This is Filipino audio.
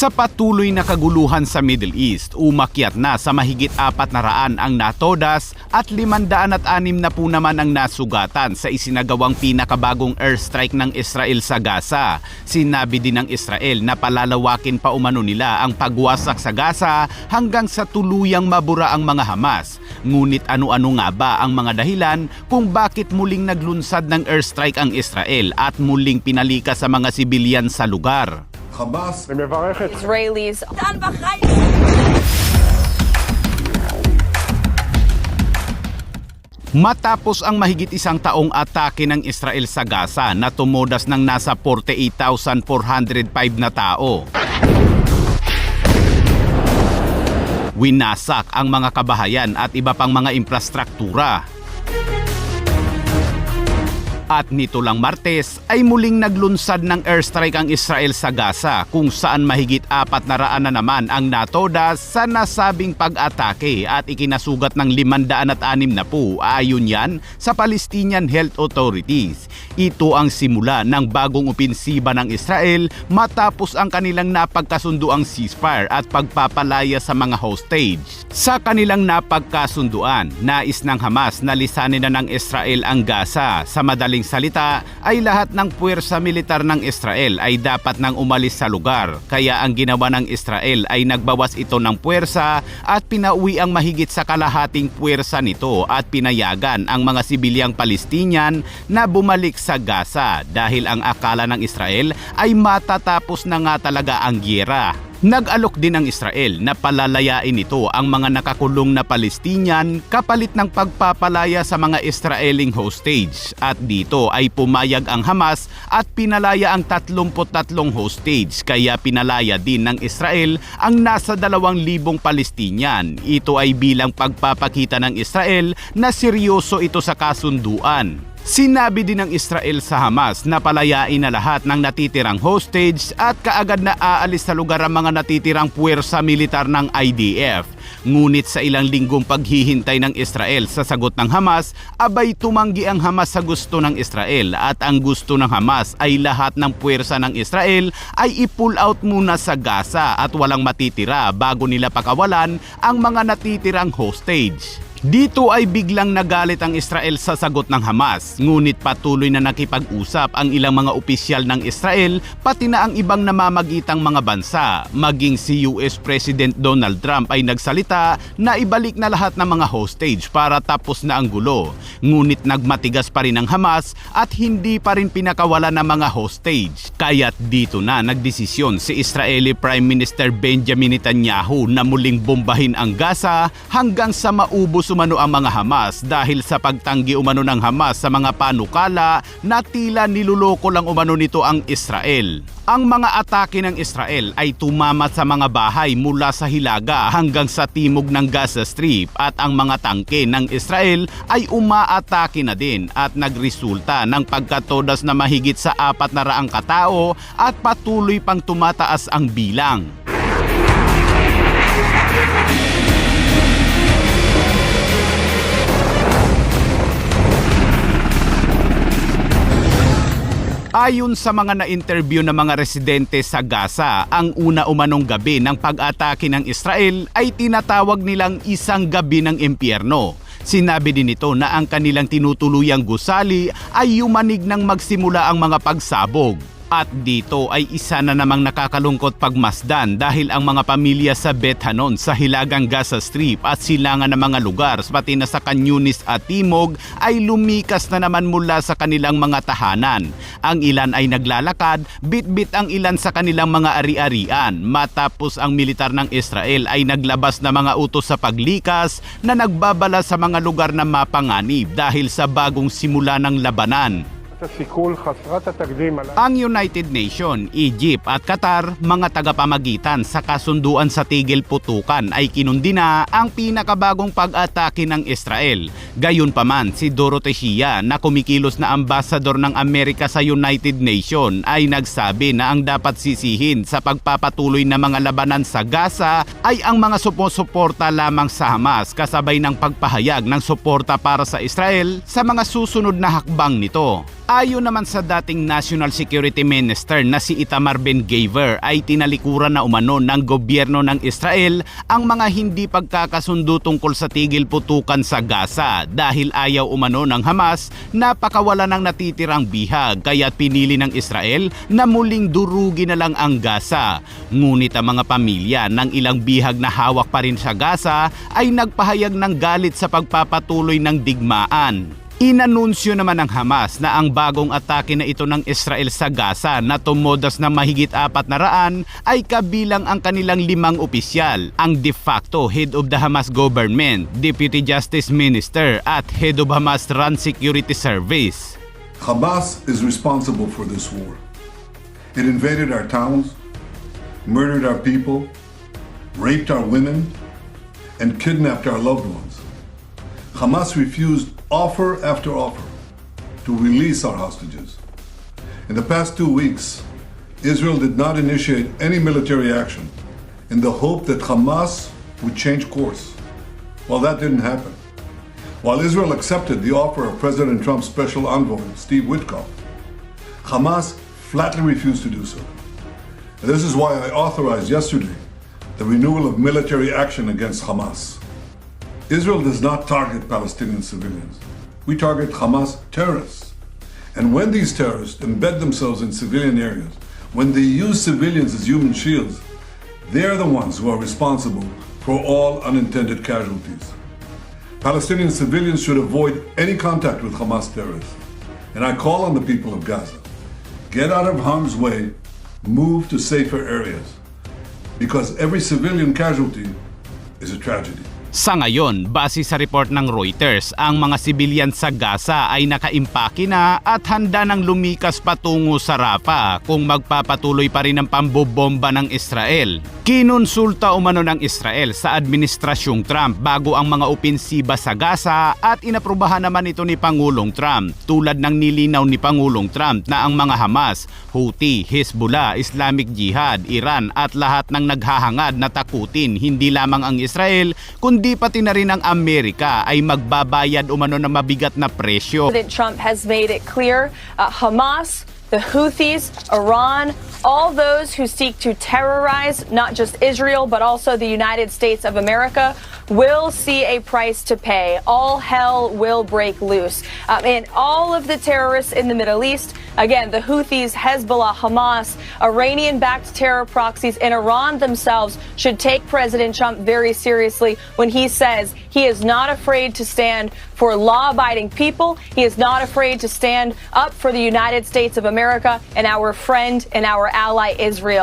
Sa patuloy na kaguluhan sa Middle East, umakyat na sa mahigit 400 ang natodas at 560 na po naman ang nasugatan sa isinagawang pinakabagong airstrike ng Israel sa Gaza. Sinabi din ng Israel na palalawakin pa umano nila ang pagwasak sa Gaza hanggang sa tuluyang mabura ang mga Hamas. Ngunit ano-ano nga ba ang mga dahilan kung bakit muling naglunsad ng airstrike ang Israel at muling pinalika sa mga sibilyan sa lugar? Hamas Israelis. Matapos ang mahigit isang taong atake ng Israel sa Gaza na tumudas ng nasa 48,405 na tao, winasak ang mga kabahayan at iba pang mga infrastruktura. At nito lang Martes ay muling naglunsad ng airstrike ang Israel sa Gaza kung saan mahigit 400 na naman ang natodas sa nasabing pag-atake at ikinasugat ng 560 na po ayon yan sa Palestinian Health Authorities. Ito ang simula ng bagong opensiba ng Israel matapos ang kanilang napagkasunduang ceasefire at pagpapalaya sa mga hostage. Sa kanilang napagkasunduan, nais ng Hamas na lisanin na ng Israel ang Gaza. Sa madaling salita ay lahat ng puwersa militar ng Israel ay dapat nang umalis sa lugar. Kaya ang ginawa ng Israel ay nagbawas ito ng puwersa at pinauwi ang mahigit sa kalahating puwersa nito at pinayagan ang mga sibilyang Palestinian na bumalik sa Gaza dahil ang akala ng Israel ay matatapos na nga talaga ang giyera. Nag-alok din ang Israel na palalayain ito ang mga nakakulong na Palestinian kapalit ng pagpapalaya sa mga Israeling hostage. At dito ay pumayag ang Hamas at pinalaya ang 33 hostage kaya pinalaya din ng Israel ang nasa 2,000 Palestinian. Ito ay bilang pagpapakita ng Israel na seryoso ito sa kasunduan. Sinabi din ng Israel sa Hamas na palayain na lahat ng natitirang hostage at kaagad na aalis sa lugar ang mga natitirang puwersa militar ng IDF. Ngunit sa ilang linggong paghihintay ng Israel sa sagot ng Hamas, abay tumanggi ang Hamas sa gusto ng Israel at ang gusto ng Hamas ay lahat ng puwersa ng Israel ay i-pull out muna sa Gaza at walang matitira bago nila pakawalan ang mga natitirang hostage. Dito ay biglang nagalit ang Israel sa sagot ng Hamas, ngunit patuloy na nakipag-usap ang ilang mga opisyal ng Israel pati na ang ibang namamagitang mga bansa. Maging si US President Donald Trump ay nagsalita na ibalik na lahat ng mga hostage para tapos na ang gulo. Ngunit nagmatigas pa rin ang Hamas at hindi pa rin pinakawala ng mga hostage. Kaya't dito na nagdesisyon si Israeli Prime Minister Benjamin Netanyahu na muling bombahin ang Gaza hanggang sa maubos umano ang mga Hamas dahil sa pagtanggi umano ng Hamas sa mga panukala na tila niluloko lang umano nito ang Israel. Ang mga atake ng Israel ay tumamat sa mga bahay mula sa Hilaga hanggang sa timog ng Gaza Strip at ang mga tangke ng Israel ay umaatake na din at nagresulta ng pagkatodas na mahigit sa 400 katao at patuloy pang tumataas ang bilang. Ayon sa mga na-interview na mga residente sa Gaza, ang una umanong gabi ng pag-atake ng Israel ay tinatawag nilang isang gabi ng impyerno. Sinabi din nito na ang kanilang tinutuluyang gusali ay yumanig nang magsimula ang mga pagsabog. At dito ay isa na namang nakakalungkot pagmasdan dahil ang mga pamilya sa Beth Hanon sa Hilagang Gaza Strip at silangan ng mga lugar pati na sa Khan Yunis at Timog ay lumikas na naman mula sa kanilang mga tahanan. Ang ilan ay naglalakad, bit-bit ang ilan sa kanilang mga ari-arian matapos ang militar ng Israel ay naglabas na mga utos sa paglikas na nagbabala sa mga lugar na mapanganib dahil sa bagong simula ng labanan. Ang United Nations, Egypt at Qatar, mga tagapamagitan sa kasunduan sa tigil putukan ay kinundi na ang pinakabagong pag-atake ng Israel. Gayunpaman, si Dorothy Shia na kumikilos na ambasador ng Amerika sa United Nations ay nagsabi na ang dapat sisihin sa pagpapatuloy na mga labanan sa Gaza ay ang mga sumusuporta lamang sa Hamas kasabay ng pagpahayag ng suporta para sa Israel sa mga susunod na hakbang nito. Ayon naman sa dating National Security Minister na si Itamar Ben-Gvir ay tinalikuran na umano ng gobyerno ng Israel ang mga hindi pagkakasundo tungkol sa tigil putukan sa Gaza dahil ayaw umano ng Hamas na pakawalan ng natitirang bihag kaya pinili ng Israel na muling durugin na lang ang Gaza. Ngunit ang mga pamilya ng ilang bihag na hawak pa rin sa Gaza ay nagpahayag ng galit sa pagpapatuloy ng digmaan. Inanunsyo naman ng Hamas na ang bagong atake na ito ng Israel sa Gaza na tumodas na mahigit 400 ay kabilang ang kanilang 5 opisyal, ang de facto head of the Hamas government, Deputy Justice Minister at head of Hamas-run security service. Hamas is responsible for this war. It invaded our towns, murdered our people, raped our women, and kidnapped our loved ones. Hamas refused offer after offer to release our hostages. In the past 2 weeks, Israel did not initiate any military action in the hope that Hamas would change course. Well, that didn't happen. While Israel accepted the offer of President Trump's special envoy, Steve Witkoff, Hamas flatly refused to do so. And this is why I authorized yesterday the renewal of military action against Hamas. Israel does not target Palestinian civilians. We target Hamas terrorists. And when these terrorists embed themselves in civilian areas, when they use civilians as human shields, they're the ones who are responsible for all unintended casualties. Palestinian civilians should avoid any contact with Hamas terrorists. And I call on the people of Gaza, get out of harm's way, move to safer areas. Because every civilian casualty is a tragedy. Sa ngayon, base sa report ng Reuters, ang mga sibilyan sa Gaza ay nakaimpake na at handa ng lumikas patungo sa Rafah kung magpapatuloy pa rin ang pambobomba ng Israel. Kinonsulta umano ng Israel sa administrasyong Trump bago ang mga opensiba sa Gaza at inaprubahan naman ito ni Pangulong Trump tulad ng nilinaw ni Pangulong Trump na ang mga Hamas, Houthi, Hezbollah, Islamic Jihad, Iran at lahat ng naghahangad na takutin hindi lamang ang Israel kundi pati na rin ang Amerika ay magbabayad umano ng mabigat na presyo. President Trump has made it clear Hamas, the Houthis, Iran, all those who seek to terrorize not just Israel but also the United States of America will see a price to pay. All hell will break loose. And all of the terrorists in the Middle East, again, the Houthis, Hezbollah, Hamas, Iranian-backed terror proxies, and Iran themselves should take President Trump very seriously when he says he is not afraid to stand for law-abiding people. He is not afraid to stand up for the United States of America and our friend and our ally Israel.